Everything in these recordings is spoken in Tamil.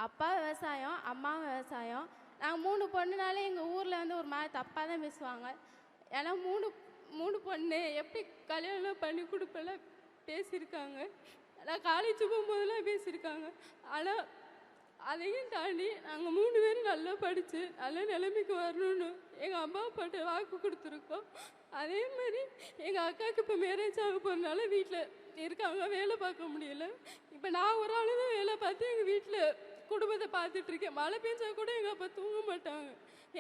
அப்பா விவசாயம், அம்மா விவசாயம். நாங்கள் 3 பொண்ணுனாலே எங்கள் ஊரில் வந்து ஒரு மாதிரி தப்பாக தான் பேசுவாங்க. ஏன்னா 3 பொண்ணு எப்படி கல்யாணம் பண்ணி கொடுப்பெல்லாம் பேசியிருக்காங்க. நான் காலேஜ் போகும்போதெல்லாம் பேசியிருக்காங்க. ஆனால் அதையும் தாண்டி நாங்கள் 3 பேரும் நல்லா படித்து நல்ல நிலைமைக்கு வரணும்னு எங்கள் அம்மா அப்பாட்ட வாக்கு கொடுத்துருக்கோம். அதே மாதிரி எங்கள் அக்காவுக்கு இப்போ மேரேஜ் ஆக போகிறதுனால வீட்டில் இருக்காங்க, வேலை பார்க்க முடியல. இப்போ நான் ஒரு ஆளு தான் வேலை பார்த்து எங்கள் வீட்டில் குடும்பத்தை பார்த்துட்ருக்கேன். மழை பெஞ்சா கூட எங்கள் அப்பா தூங்க மாட்டாங்க,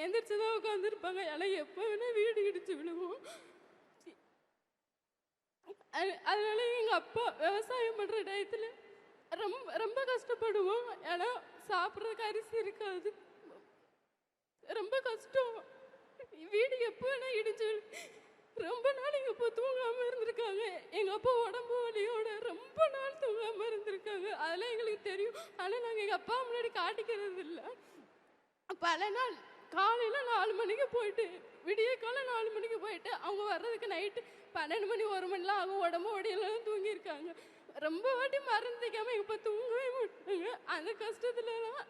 எந்திரிச்சு தான் உட்காந்துருப்பாங்க. ஏன்னா எப்போ வேணால் வீடு இடிச்சு விழுவோம். அதனால எங்கள் அப்பா விவசாயம் பண்ணுற டயத்தில் ரொம்ப ரொம்ப கஷ்டப்படுவோம். ஏன்னா சாப்பிட்றதுக்கு அரிசி இருக்காது, ரொம்ப கஷ்டம். வீடு எப்போ வேணால் இடிச்சு ரொம்ப நாள் எங்கள் அப்பா தூங்காமல் இருந்திருக்காங்க. எங்கள் அப்பா உடம்பு வலியோட ரொம்ப நாள் தூங்காமல் இருந்திருக்காங்க. அதெல்லாம் எங்களுக்கு தெரியும். ஆனால் நாங்கள் எங்கள் அப்பா முன்னாடி காட்டிக்கிறது இல்லை. பல நாள் காலையில் 4 மணிக்கு போயிட்டு விடிய காலம் 4 மணிக்கு போயிட்டு அவங்க வர்றதுக்கு நைட்டு 12 மணி 1 மணிலாம் ஆகும். உடம்பு ஒடியெல்லாம் தூங்கியிருக்காங்க. ரொம்ப வாட்டி மறந்துக்காமல் எங்கள் அப்பா தூங்கவே மாட்டாங்க. அந்த கஷ்டத்துலலாம்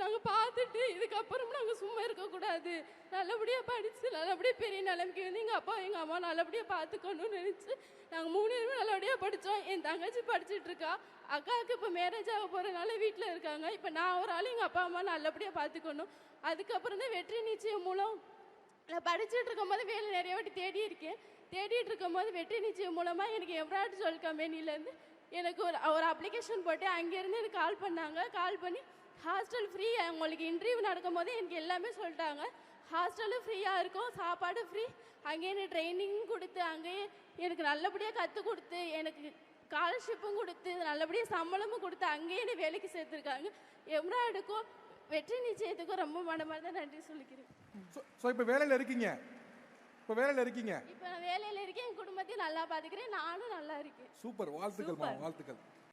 நாங்கள் பார்த்துட்டு இதுக்கப்புறம் நாங்கள் சும்மா இருக்கக்கூடாது, நல்லபடியாக படித்து நல்லபடியாக பெரிய நிலைமைக்கு வந்து எங்கள் அப்பா எங்கள் அம்மா நல்லபடியாக பார்த்துக்கணும்னு நினச்சி நாங்கள் 3 பேருமே நல்லபடியாக படித்தோம். என் தங்கச்சி படிச்சுட்டு இருக்கா, அக்காவுக்கு இப்போ மேரேஜ் ஆக போகிறனால வீட்டில் இருக்காங்க. இப்போ நான் ஒரு ஆள் எங்கள் அப்பா அம்மா நல்லபடியாக பார்த்துக்கணும். அதுக்கப்புறம் தான் வெற்றி நிச்சயம் மூலம் நான் படிச்சுட்டு இருக்கும் போது வேலை நிறைய வாட்டி தேடிட்டு இருக்கும் போது வெற்றி நிச்சயம் மூலமாக எனக்கு எம்ப்ராய்டரி ஜுவல் கம்பெனிலேருந்து எனக்கு ஒரு அப்ளிகேஷன் போட்டு அங்கேருந்து எனக்கு கால் பண்ணாங்க. கால் பண்ணி ஹாஸ்டல் ஃப்ரீ, உங்களுக்கு இன்டர்வியூ நடக்கும் போது எனக்கு எல்லாமே சொல்லிட்டாங்க. ஹாஸ்டலும் ஃப்ரீயாக இருக்கும், சாப்பாடு ஃப்ரீ, அங்கேயே எனக்கு ட்ரைனிங் கொடுத்து அங்கேயே எனக்கு நல்லபடியாக கற்றுக் கொடுத்து எனக்கு ஸ்காலர்ஷிப்பும் கொடுத்து நல்லபடியாக சம்பளமும் கொடுத்து அங்கேயே என்னை வேலைக்கு சேர்த்துருக்காங்க. எம்ப்ராய்டுக்கும் வெற்றி நிச்சயத்துக்கும் ரொம்ப மனமார்ந்த நன்றி சொல்லிக்கிறேன். இப்போ வேலையில் இருக்கீங்க? இப்போ வேலையில் இருக்கீங்க? இப்போ நான் வேலையில் இருக்கேன், என் குடும்பத்தையும் நல்லா பார்த்துக்கிறேன், நானும் நல்லா இருக்கேன். சூப்பர், வாழ்த்துக்கள், வாழ்த்துக்கள்.